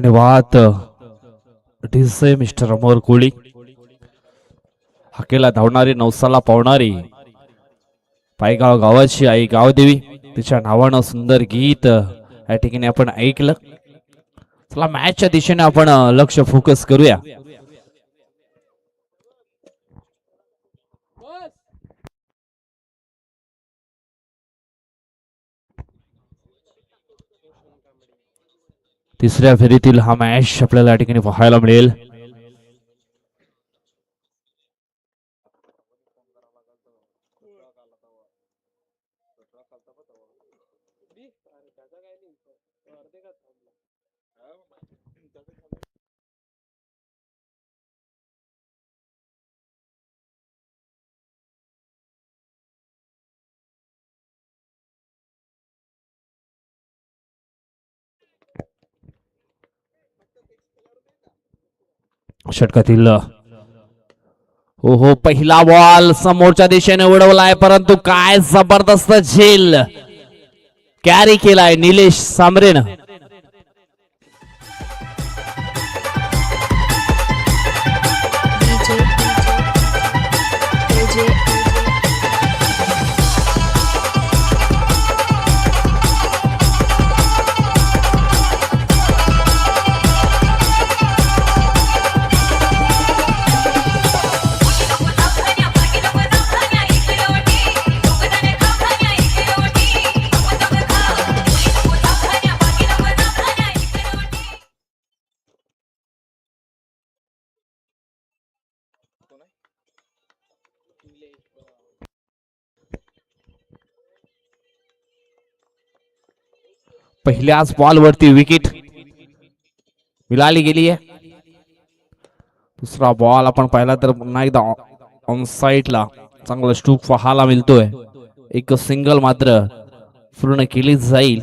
धन्यवाद DJ mister अमोर कोळी. हाकेला धावणारी नवसाला पावणारी पायगाव गावाची आई गावदेवी तिच्या नावानं सुंदर गीत या ठिकाणी आपण ऐकलं. चला मॅचच्या दिशेने आपण लक्ष फोकस करूया. तिसऱ्या फेरीतील हा मॅच आपल्याला या ठिकाणी पाहायला मिळेल. षटकातील हो पहिला बॉल समोरच्या दिशेने उडवलाय, परंतु काय जबरदस्त झेल कॅरी केलाय निलेश सांबरेनं. पहिल्याच बॉल वरती विकेट मिळाली गेली आहे. दुसरा बॉल आपण पाहिला तर पुन्हा एकदा ऑन साइडला चांगला स्ट्रोक पाहायला मिळतोय. एक सिंगल मात्र पूर्ण केली जाईल.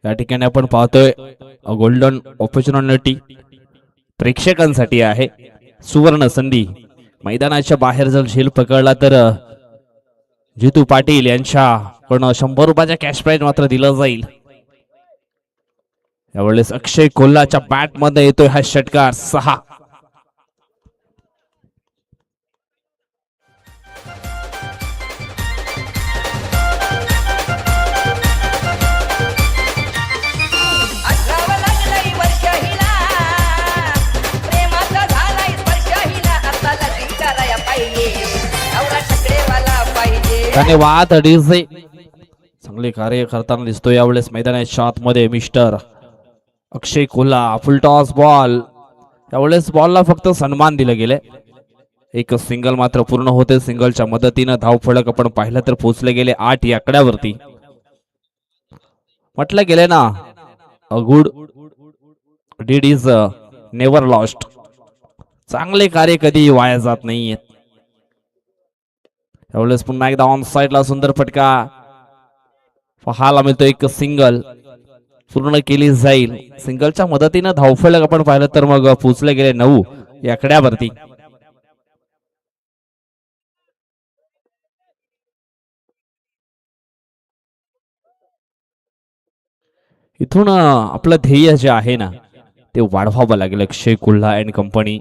या ठिकाणी आपण पाहतोय गोल्डन ऑपॉर्च्युनिटी प्रेक्षकांसाठी आहे, सुवर्ण संधी. मैदानाच्या बाहेर जर झेल पकडला तर जितू पाटील यांच्याकडून 100 रुपयाचा कॅश प्राइज मात्र दिलं जाईल. यावेळेस अक्षय कोल्हाच्या बॅट मध्ये येतोय हा षटकार 6. धन्यवाद डीजे. चांगले कार्य करताना दिसतो यावेळेस मैदानाच्या आतमध्ये मिस्टर अक्षय कोल्हा. फुल टॉस बॉल, यावेळेस बॉलला फक्त सन्मान दिले गेले. एक सिंगल मात्र पूर्ण होते. सिंगलच्या मदतीनं धाव फलक आपण पाहिलं तर पोहोचले गेले 8 या आकड्यावरती. म्हटलं गेले ना, a good deed is never lost. चांगले कार्य कधी वाया जात नाहीयेत. यावेळेस पुन्हा एकदा ऑन साइडला सुंदर फटका पाहायला मिळतो. एक सिंगल पूर्ण केली जाईल. सिंगलच्या मदतीनं धावफलक आपण पाहिलं तर मग पोचले गेले 9 या आकड्यावरती. इथून आपलं ध्येय जे आहे ना ते वाढवावं लागेल. अक्षय कोल्हा अँड कंपनी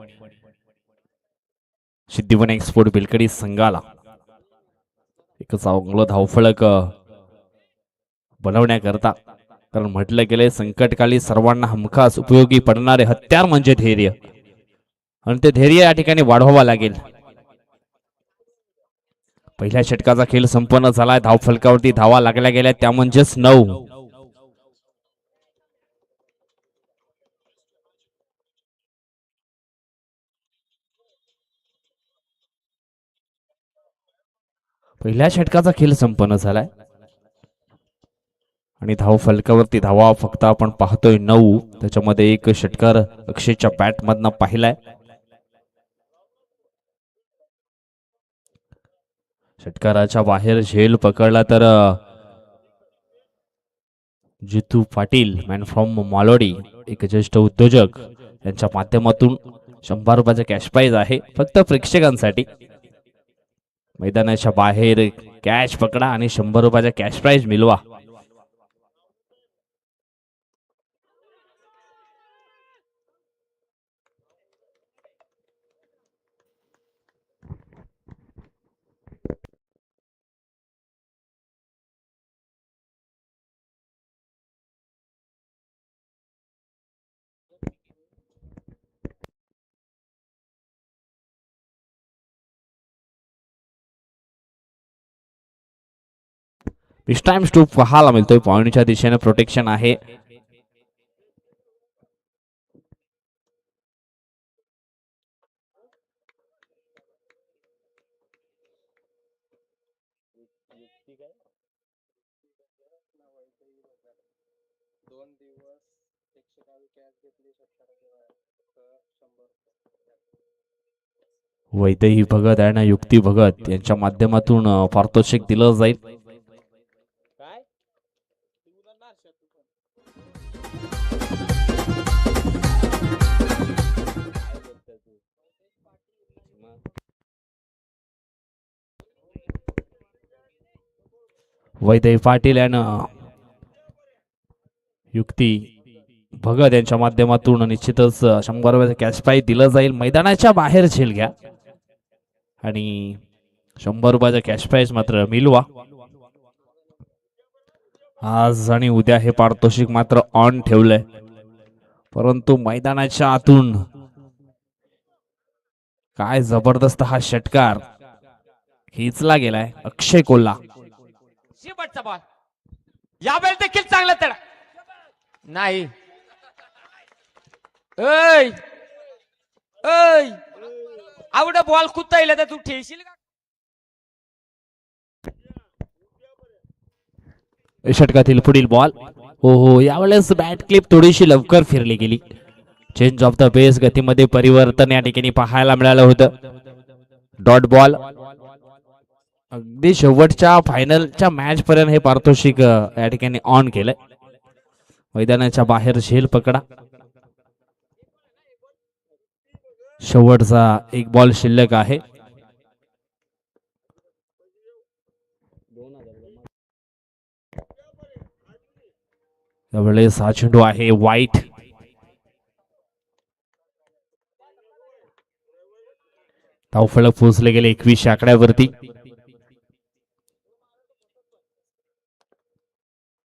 सिद्धिवन एक्सपोर्ट बिलकडी संघाला एक चांगलं धावफलक बनवण्याकरता, कारण म्हटलं गेले संकटकाली सर्वांना हमखास उपयोगी पडणारे हत्यार म्हणजे धैर्य, आणि ते धैर्य या ठिकाणी वाढवावं लागेल. पहिल्या षटकाचा खेळ संपन्न झालाय. धावफलकावरती धावा लागल्या गेल्या त्या म्हणजेच 9. पहिल्या षटकाचा खेळ संपन्न झालाय आणि धाव फलकावरती धावा फक्त आपण पाहतोय 9. त्याच्यामध्ये एक षटकार अक्षयच्या बॅट मधनं पाहिलाय. षटकाराच्या बाहेर झेल पकडला तर जितू पाटील मॅन फ्रॉम मालोडी एक ज्येष्ठ उद्योजक यांच्या माध्यमातून 100 रुपयाचा कॅश प्राइज आहे फक्त प्रेक्षकांसाठी. मैदानाच्या बाहेर कॅच पकडा आणि 100 रुपयाचा कॅश प्राइज मिळवा. पिच टाइम स्टूप पाहायला मिळतोय. पॉइंटच्या दिशेने प्रोटेक्शन आहे. वैदेही भगत आणि युक्ती भगत यांच्या माध्यमातून पारितोषिक दिलं जाईल. वैदेही पाटील आणि युक्ती भगत यांच्या माध्यमातून निश्चितच 100 रुपयाचं कॅश प्राइज दिलं जाईल. मैदानाच्या बाहेर झेल घ्या आणि 100 रुपयाचा कॅश प्राइज मात्र मिळवा. आज आणि उद्या हे पारितोषिक मात्र ऑन ठेवलंय, परंतु मैदानाच्या आतून काय जबरदस्त हा षटकार खेचला गेलाय. अक्षय कोल्हा शेवटचा बॉल यावेळी देखील चांगला तडा नाही. ऐ ऐ आवडा बॉल कुत्ता येईल तर तू ठेवशील का? षटकातील पुढील बॉल. हो, यावेळेस बॅट क्लिप थोडीशी लवकर फिरली गेली. चेंज ऑफ द बेस गतीमध्ये परिवर्तन या ठिकाणी पाहायला मिळालं होतं. Dot ball. अगदी शेवटच्या फायनलच्या मॅच पर्यंत हे पारितोषिक या ठिकाणी ऑन केलंय. मैदानाच्या बाहेर झेल पकडा. शेवटचा एक बॉल शिल्लक आहे. त्यावेळेस हा चेंडू आहे वाईट. धावफलक पोहोचले गेले 21 आकड्यावरती.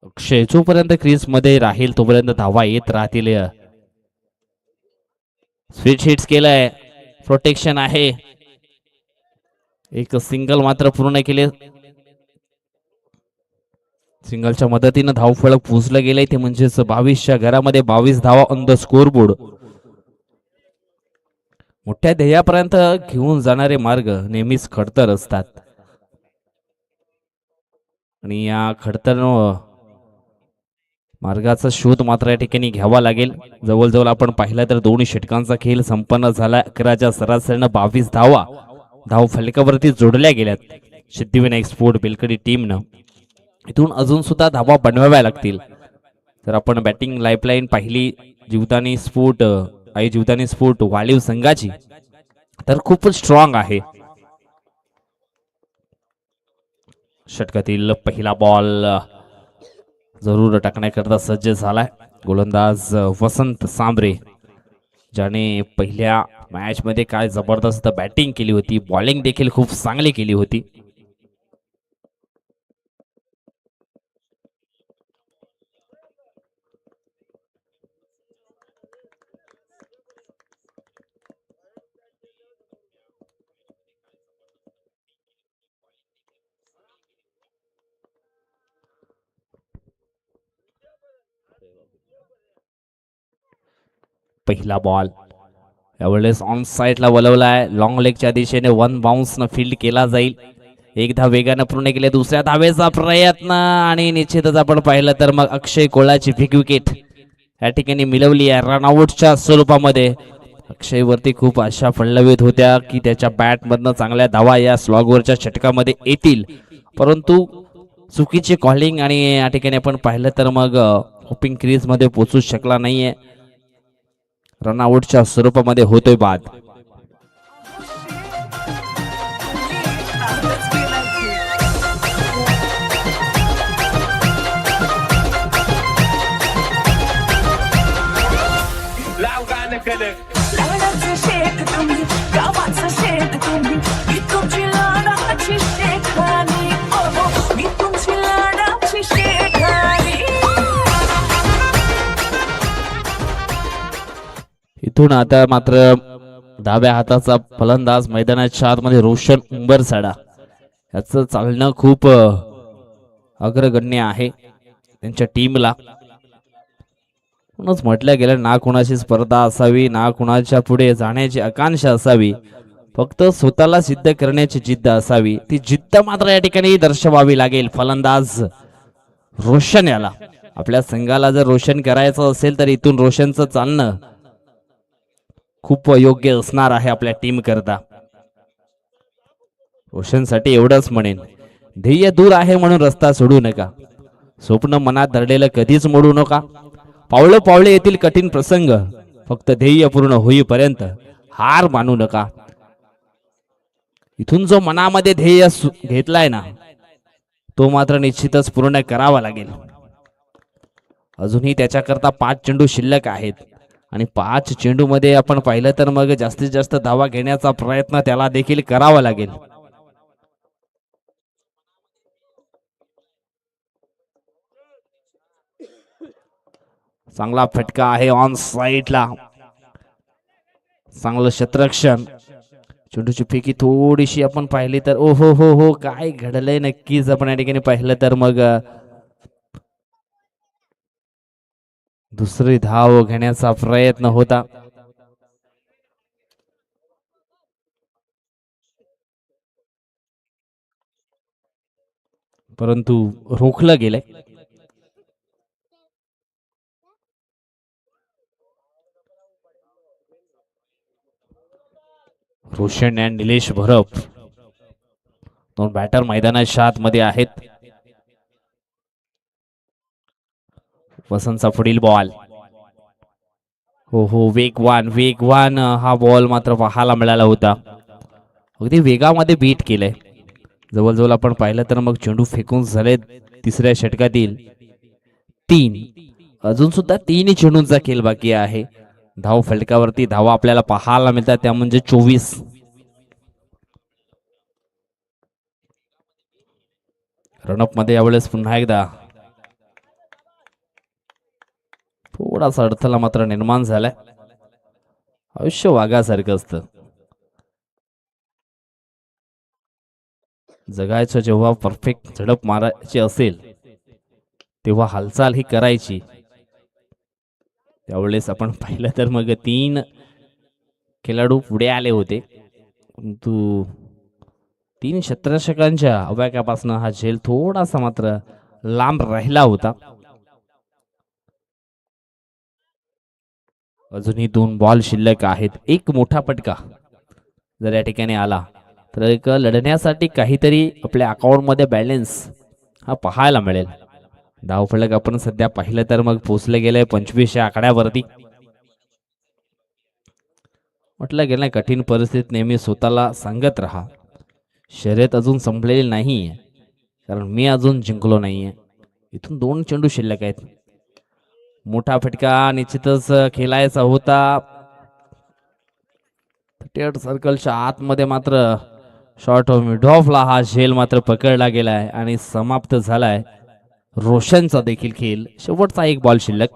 अक्षय जोपर्यंत क्रीज मध्ये राहील तोपर्यंत धावा येत राहतील. स्विच हिट्स केलंय. प्रोटेक्शन आहे. एक सिंगल मात्र पूर्ण केले. सिंगलच्या मदतीनं धावफलक पोहोचलं गेलंय ते म्हणजेच 22च्या घरामध्ये 22 धावा ऑन द स्कोर बोर्ड. मोठ्या ध्येयापर्यंत घेऊन जाणारे मार्ग नेहमीच खडतर असतात आणि या खडतर मार्गाचा शोध मात्र या ठिकाणी घ्यावा लागेल. जवळजवळ आपण पाहिलं तर दोन्ही षटकांचा खेळ संपन्न झाला. 11च्या सरासरीनं 22 धावा धाव फलकावरती जोडल्या गेल्यात सिद्धिविनायक स्पोर्ट बेलकडी टीमनं. इथून अजून सुद्धा धावा बनवाव्या लागतील. तर आपण बॅटिंग लाईफलाईन पाहिली जीवदानी स्पोर्ट आई जीवदानी स्पोर्ट वालीव संघाची तर खूपच स्ट्रॉंग आहे. षटकातील पहिला बॉल जरूर टाकण्याकरता सज्ज झालाय गोलंदाज वसंत सांबरे, ज्याने पहिल्या मॅच मध्ये काय जबरदस्त बॅटिंग केली होती. बॉलिंग देखील खूप चांगली केली होती. पहिला बॉल यावेळेस ऑन साइडला वळवलाय. लॉंग लेगच्या दिशेने 1 बाउन्स न फील्ड केला जाईल. एकदा वेगानं पूर्ण केले. दुसऱ्या धावेचा प्रयत्न आणि निश्चितच आपण पाहिलं तर मग अक्षय कोल्हाची बिग विकेट या ठिकाणी मिळवली आहे रनआउटच्या स्वरूपामध्ये. अक्षय वरती खूप आशा फळलवीत होत्या की त्याच्या बॅट मधनं चांगल्या धावा या स्लॉगवरच्या षटकामध्ये येतील, परंतु चुकीची कॉलिंग आणि या ठिकाणी आपण पाहिलं तर मग ओपनिंग क्रीज मध्ये पोहोचू शकला नाहीये. रनआउटच्या स्वरूपामध्ये होतोय बाद. इथून आता मात्र डाव्या हाताचा फलंदाज मैदानाच्या आतमध्ये रोशन उंबरसाडा याचं चालणं खूप अग्रगण्य आहे त्यांच्या टीमला. म्हणूनच म्हटलं गेलं ना कुणाची स्पर्धा असावी ना कुणाच्या पुढे जाण्याची आकांक्षा असावी, फक्त स्वतःला सिद्ध करण्याची जिद्द असावी. ती जिद्द मात्र या ठिकाणी दर्शवावी लागेल. फलंदाज रोशन याला आपल्या संघाला जर रोशन करायचं असेल तर इथून रोशनचं चालणं खूप योग्य असणार आहे आपल्या टीम करता. रोशनसाठी एवढंच म्हणेन, ध्येय दूर आहे म्हणून रस्ता सोडू नका. स्वप्न मनात धरलेलं कधीच मोडू नका. पावलं पावले येतील कठीण प्रसंग, फक्त ध्येय पूर्ण होईपर्यंत हार मानू नका. इथून जो मनामध्ये ध्येय घेतलाय ना तो मात्र निश्चितच पूर्ण करावा लागेल. अजूनही त्याच्याकरता 5 चेंडू शिल्लक आहेत आणि 5 चेंडू मध्ये आपण पाहिलं तर मग जास्तीत जास्त धावा घेण्याचा प्रयत्न त्याला देखील करावा लागेल. चांगला फटका आहे ऑन साइडला, चांगलं क्षेत्ररक्षण. चेंडूची फेकी थोडीशी आपण पाहिली तर ओ हो हो हो काय घडलंय नक्कीच आपण या ठिकाणी पाहिलं तर मग दुसरी धाव घेण्याचा प्रयत्न होता, परंतु रोखलं गेलंय. रोशन आणि निलेश भरप 2 बॅटर मैदानाच्या आतमध्ये आहेत. वसंतचा पुढील बॉल, हो हो वेगवान वेगवान हा बॉल मात्र पाहायला मिळाला होता. अगदी वेगामध्ये बीट केलंय. जवळजवळ आपण पाहिलं तर मग चेंडू फेकून झाले तिसऱ्या षटकातील 3. अजून सुद्धा 3 चेंडूंचा खेळ बाकी आहे. धाव फलकावरती धावा आपल्याला पाहायला मिळतात त्या म्हणजे 24. रनअप मध्ये यावेळेस पुन्हा एकदा थोडासा अडथळा मात्र निर्माण झालाय. आयुष्य वाघासारखं असतं, जगायचं जेव्हा परफेक्ट झडप मारायची असेल तेव्हा हालचाल ही करायची. त्यावेळेस आपण पाहिलं तर मग 3 खेळाडू पुढे आले होते, परंतु 3 क्षेत्ररक्षकांच्या अवकाशापासून हा झेल थोडासा मात्र लांब राहिला होता. अजूनही 2 बॉल शिल्लक आहेत. एक मोठा फटका जर या ठिकाणी आला तर एक लढण्यासाठी काहीतरी आपल्या अकाउंट मध्ये बॅलन्स हा पाहायला मिळेल. धावफलक आपण सध्या पाहिलं तर मग पोहोचले गेले 25 या आकड्यावरती. म्हटलं गेलं कठीण परिस्थितीत नेहमी स्वतःला सांगत राहा, शर्यत अजून संपलेली नाहीये, कारण मी अजून जिंकलो नाहीये. इथून 2 चेंडू शिल्लक आहेत. मोठा फटका निश्चितच खेळायचा होता. 38 सर्कलच्या आतमध्ये मात्र शॉर्ट ऑफ मिड ऑफला हा झेल मात्र पकडला गेलाय आणि समाप्त झालाय. रोशनचा देखील खेळ. शेवटचा 1 बॉल शिल्लक.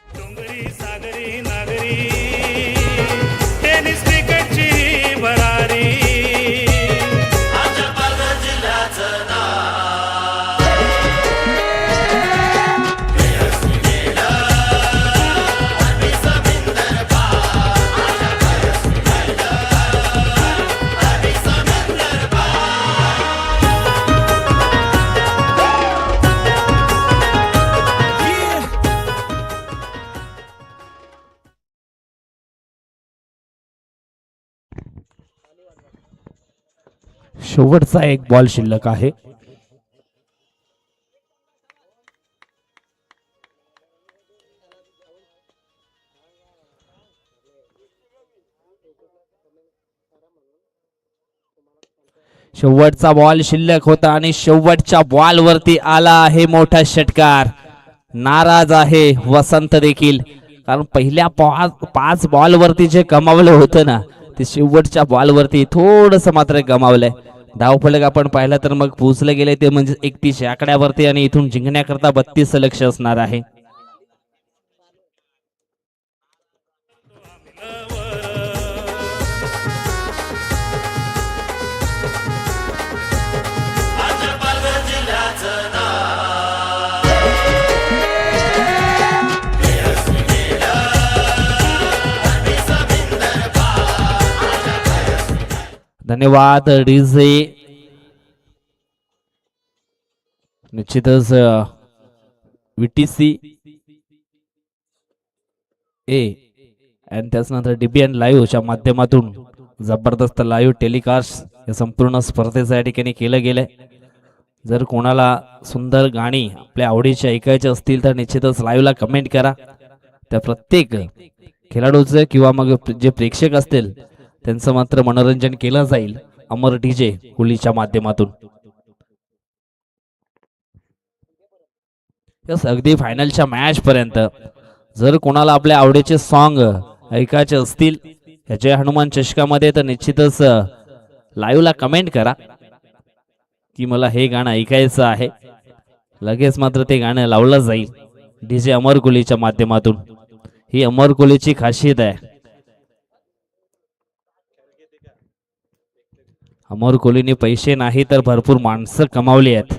डोंगरी सागरी नागरी टेनिस क्रिकेटची भरारी आमच्या पालघर जिल्ह्याचं नाव यशस्वी केलं आम्ही समिंदर पार आमच्या यशस्वी केलं आम्ही समिंदर पार. शेवटचा 1 बॉल शिल्लक आहे. शेवटचा बॉल शिल्लक होता आणि शेवटच्या बॉल वरती आला आहे मोठा षटकार. नाराज आहे वसंत देखील, कारण पहिल्या 5 बॉल वरती जे कमावलं होतं ना ते शेवटच्या बॉल वरती थोडस मात्र गमावलंय. धावफलक आपण पाहिलं तर मग पोहोचले गेले ते म्हणजे 31 या आकड्यावरती आणि इथून जिंकण्याकरता 32 लक्ष असणार आहे. आमच्या पालघर धन्यवाद डीजे. निश्चितच VTC ए आणि त्याचनंतर DBN लाईव्हच्या माध्यमातून जबरदस्त लाईव्ह टेलिकास्ट या संपूर्ण स्पर्धेच्या ठिकाणी केलं गेलंय. जर कोणाला सुंदर गाणी आपल्या आवडीची ऐकायची असतील तर निश्चितच लाईव्हला कमेंट करा. त्या प्रत्येक खेळाडूचं किंवा मग जे प्रेक्षक असतील त्यांचं मात्र मनोरंजन केलं जाईल अमर DJ कुलीच्या माध्यमातून. यस, अगदी फायनलच्या मॅच पर्यंत जर कोणाला आपल्या आवडीचे सॉन्ग ऐकायचे असतील ह्याचे हनुमान चषकामध्ये तर निश्चितच लाईव्हला कमेंट करा की मला हे गाणं ऐकायचं आहे. लगेच मात्र ते गाणं लावलं जाईल DJ अमर कोहलीच्या माध्यमातून. ही अमर कोहलीची खासियत आहे. अमर कोहलीने पैसे नाही तर भरपूर माणसं कमावली आहेत.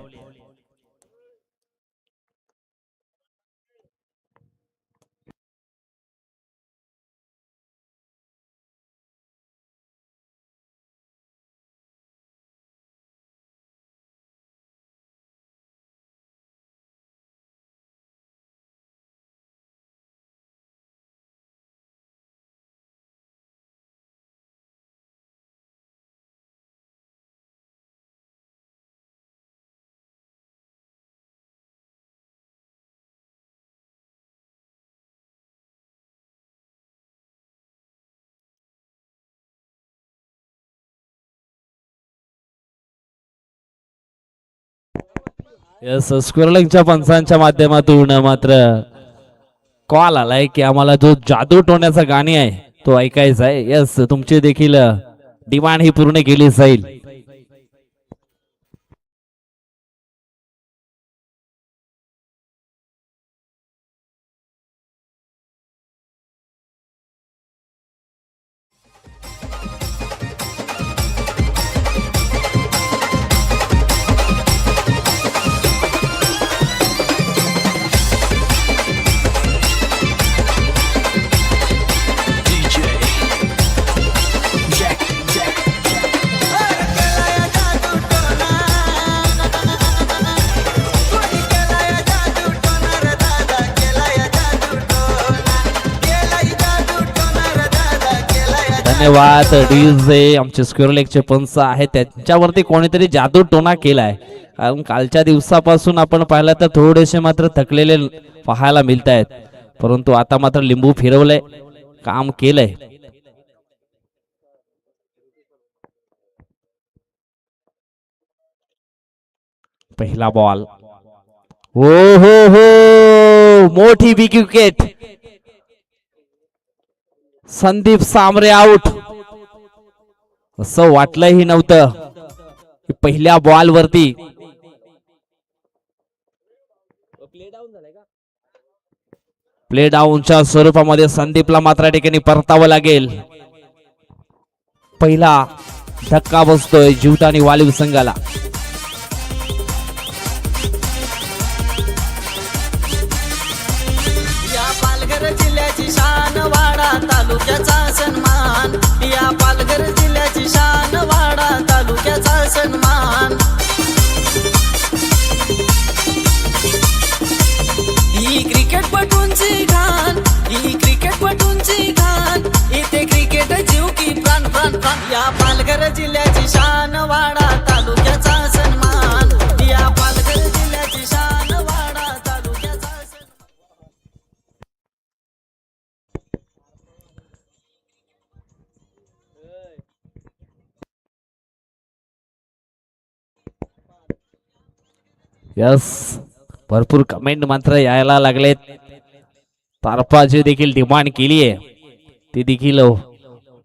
यस, स्क्वेअरलिंगच्या पंचांच्या माध्यमातून मात्र कॉल आलाय की आम्हाला जो जादू टोण्याचा गाणी आहे तो ऐकायचा आहे. यस, तुमची देखील डिमांड ही पूर्ण केली जाईल. धन्यवाद डीजे. आमचे स्क्वेअरलेगचे पंच आहेत त्यांच्यावरती कोणीतरी जादू टोना केलाय. कारण कालच्या दिवसापासून आपण पाहिलं तर थोडेसे मात्र थकलेले पाहायला मिळत आहेत, परंतु आता मात्र लिंबू फिरवलंय, काम केलंय. पहिला बॉल. हो हो हो, मोठी big wicket. Sandeep Sambare out. असं वाटलंही नव्हतं की पहिल्या बॉल वरती प्ले डाऊनच्या स्वरूपामध्ये संदीपला मात्र ठिकाणी परतावं लागेल. पहिला धक्का बसतोय जीवदानी वालीव संघाला. तालुक्याचा सन्मान, या पालघर जिल्ह्याची शान, वाडा तालुक्याचा सन्मान. ही क्रिकेटपटूंची घाण, ही क्रिकेटपटूंची घाण, इथे क्रिकेट जीव की प्राण प्राण प्राण. या पालघर जिल्ह्याची शान, वाडा तालुक्याचा सन्मान, या पालघर जिल्ह्याची शान, वाडा तालुक्याचा सन्मान. यस, भरपूर कमेंट मात्र यायला लागलेत. तारपाची देखील डिमांड केली आहे, ती देखील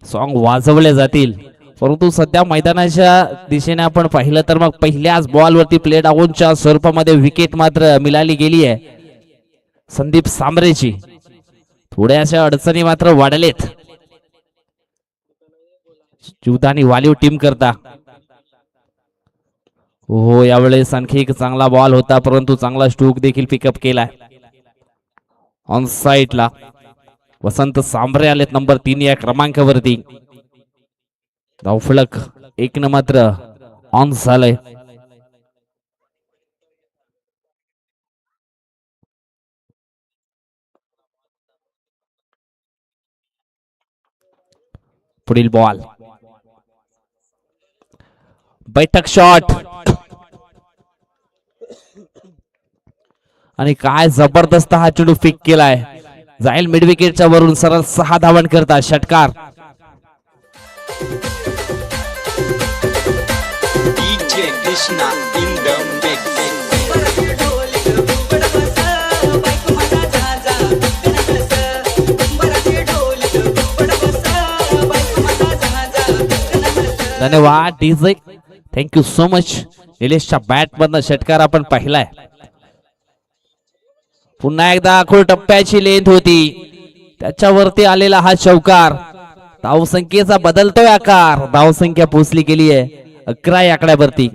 सॉन्ग वाजवले जातील. परंतु सध्या मैदानाच्या दिशेने आपण पाहिलं तर मग पहिल्याच बॉल वरती प्ले डाऊनच्या स्वरूपामध्ये विकेट मात्र मिळाली गेली आहे संदीप सांबरेची. थोड्याशा अडचणी मात्र वाढलेत जीवदानी वालीव टीम करता. हो, यावेळेस आणखी एक चांगला बॉल होता, परंतु चांगला स्ट्रोक देखील पिकअप केलाय. ऑन साइडला वसंत सांबरे आलेत नंबर 3 या क्रमांकावरती. धावफलक एक न मात्र ऑन झालंय. पुढील बॉल बैठक शॉट आणि काय जबरदस्त हा चेंडू फिक केलाय. जाईल मिड विकेटच्या वरून सरळ 6 धावन करता षटकार. DJ Krishna in the mix. धन्यवाद डीजे, थँक्यू सो मच. निलेशच्या बॅट मधनं षटकार आपण पाहिलाय. पुन्हा एकदा आखूड टप्प्याची लेंथ होती, त्याच्यावरती आलेला हा चौकार. धावसंख्येचा बदलतोय आकार. धावसंख्या पोचली गेली आहे 11 या आकड्यावरती.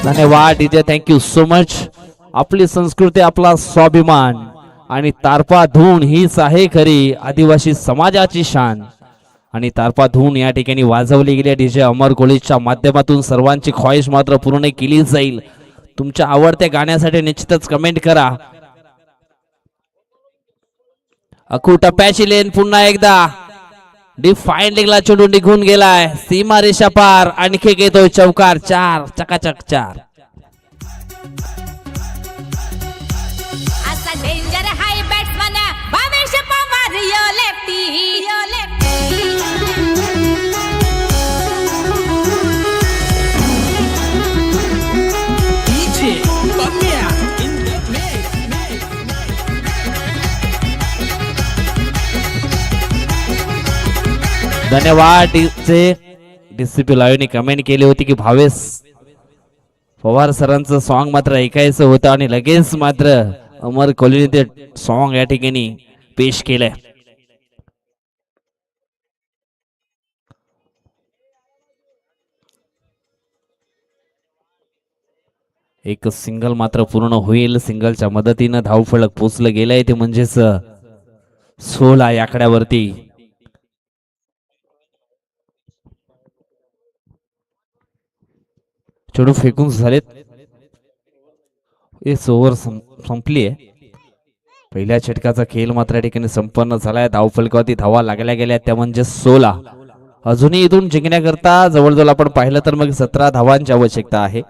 धन्यवाद डीजे, थँक्यू सो मच. आपली संस्कृती, आपला स्वाभिमान आणि तारपा धून हीच आहे खरी आदिवासी समाजाची शान. आणि तारपा धून या ठिकाणी वाजवली गेली डीजे अमर कोळीच्या माध्यमातून. सर्वांची ख्वाहिश मात्र पूर्ण केली जाईल. तुमच्या आवडत्या गाण्यासाठी निश्चितच कमेंट करा. अखू टप्प्याची लेन पुन्हा एकदा डिफाइंडिंगला चेंडू निघून गेलाय. सीमा रेषा पार. आणखी येतोय चौकार. 4 चकाचक 4. असा danger high batsman Bhavesh Pawar yo lefty yo DJ Bamia in the mix. धन्यवाद डीजे. डीसीपी लाईव्हने कमेंट केली होती की भावेश पवार सरांचं सॉन्ग मात्र ऐकायचं होतं आणि लगेच मात्र अमर कोहलीने ते सॉन्ग या ठिकाणी पेश केलंय. एक सिंगल मात्र पूर्ण होईल. सिंगलच्या मदतीनं धावफलक पोचलं गेलंय ते म्हणजेच 16 या आकड्यावरती. चेंडू फेकून झालेत. एक ओव्हर संपली आहे. पहिल्या षटकाचा खेळ मात्र या ठिकाणी संपन्न झालाय. धावफलकावरती धावा लागल्या गेल्या त्या म्हणजे 16. अजूनही इथून जिंकण्याकरता जवळजवळ आपण पाहिलं तर मग 17 धावांची आवश्यकता आहे.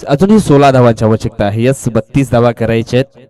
अजूनही 16 धावांची आवश्यकता आहे. यस 32 धावा करायचे आहेत.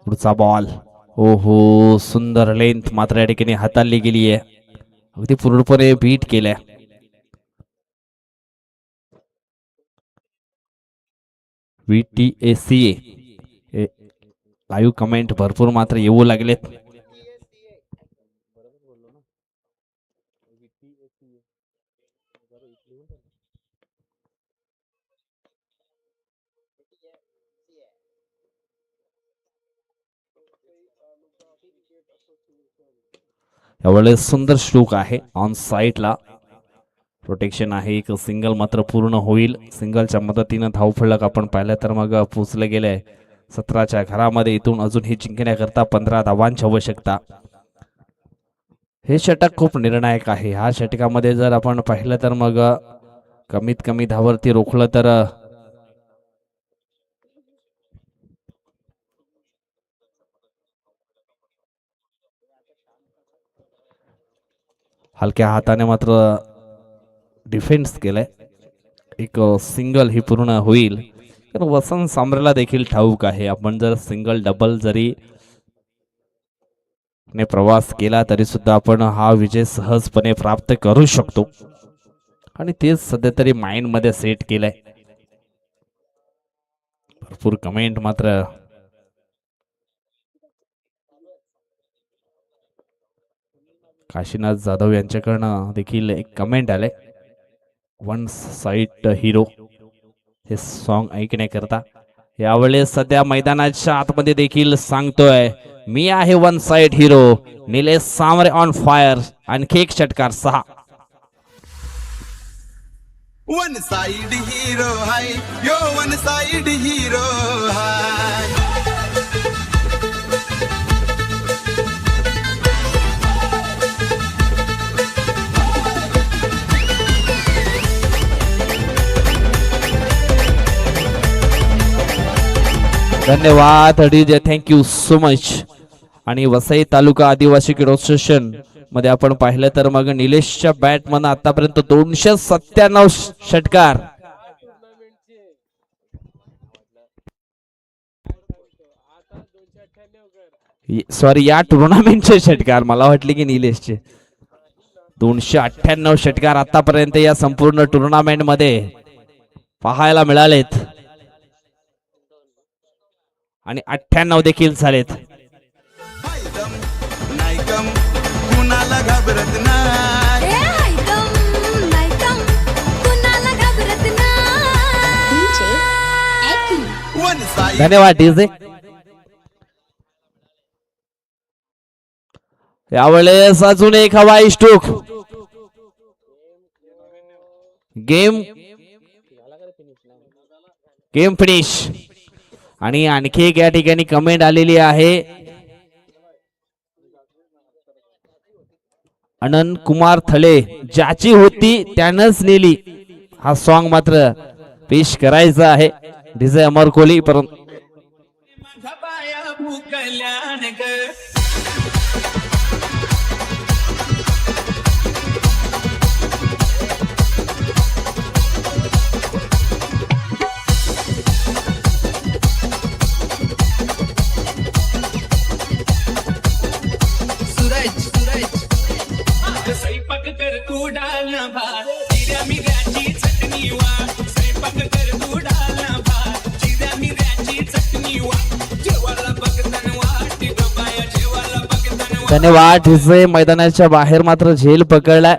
पुढचा बॉल. ओहो, सुंदर लेंथ मात्र या ठिकाणी हाताळली गेली आहे. अगदी पूर्णपणे बीट केलंय. VTACA लाईव्ह कमेंट भरपूर मात्र येऊ लागलेत. यावेळेस सुंदर स्ट्रोक आहे ऑन साईडला, प्रोटेक्शन आहे, एक सिंगल मात्र पूर्ण होईल. सिंगलच्या मदतीनं धावफलक आपण पाहिलं तर मग पोचले गेले 17च्या घरामध्ये. इथून अजूनही जिंकण्याकरता 15 धावांची आवश्यकता. हे षटक खूप निर्णायक आहे. ह्या षटकामध्ये जर आपण पाहिलं तर मग कमीत कमी धावरती रोखलं तर हलक्या हाताने मात्र डिफेन्स केलाय. एक सिंगल ही पूर्ण होईल. तर वसंत सांबरेला देखील ठाऊक आहे आपण जर सिंगल डबल जरी ने प्रवास केला तरी सुद्धा आपण हा विजय सहजपणे प्राप्त करू शकतो आणि तेच सध्या तरी माइंड मध्ये सेट केलंय. भरपूर कमेंट मात्र काशीनाथ जाधव यांच्याकडनं देखील एक कमेंट आले, वन साइड हिरो हे सॉन्ग ऐकण्याकरता. यावेळेस सध्या मैदानाच्या आतमध्ये देखील सांगतोय मी आहे one side hero. Nilesh Sambare on fire. आणखी एक षटकार 6. वन साइड हीरो हाय यो वन साइड हीरो हाय. धन्यवाद डीजे, थँक्यू सो मच. आणि वसई तालुका आदिवासी क्रीडा असोसिएशन मध्ये आपण पाहिलं तर मग निलेशच्या बॅट मधून आतापर्यंत 297 षटकार. सॉरी, या टुर्नामेंटचे षटकार, मला वाटले की निलेशचे. 298 षटकार आतापर्यंत या संपूर्ण टुर्नामेंट मध्ये पाहायला मिळालेत आणि 98 देखील झालेत. नायकम कुणाला घाबरत नाही. वन साइड धन्यवाद डीजे. यावेळेस अजून एक हवाई स्ट्रोक. Game finish. आणि आणखी एक या ठिकाणी कमेंट आलेली आहे, अनंत कुमार थळे, ज्याची होती त्यानंच नेली. हा सॉन्ग मात्र पेश करायचा आहे डीजे अमर कोहली. परंतु माझा पाया भुकल्यान ग. स्वयंपाक कर तू डालना भात, जिऱ्या मिऱ्याची चटणी वा. स्वयंपाक कर तू डालना भात, जिऱ्या मिऱ्याची चटणी वा. जेवायला बघताना वाटी ग बाया, जेवायला बघताना. धन्यवाद डीजे. मैदानाच्या बाहेर मात्र झेल पकडलाय.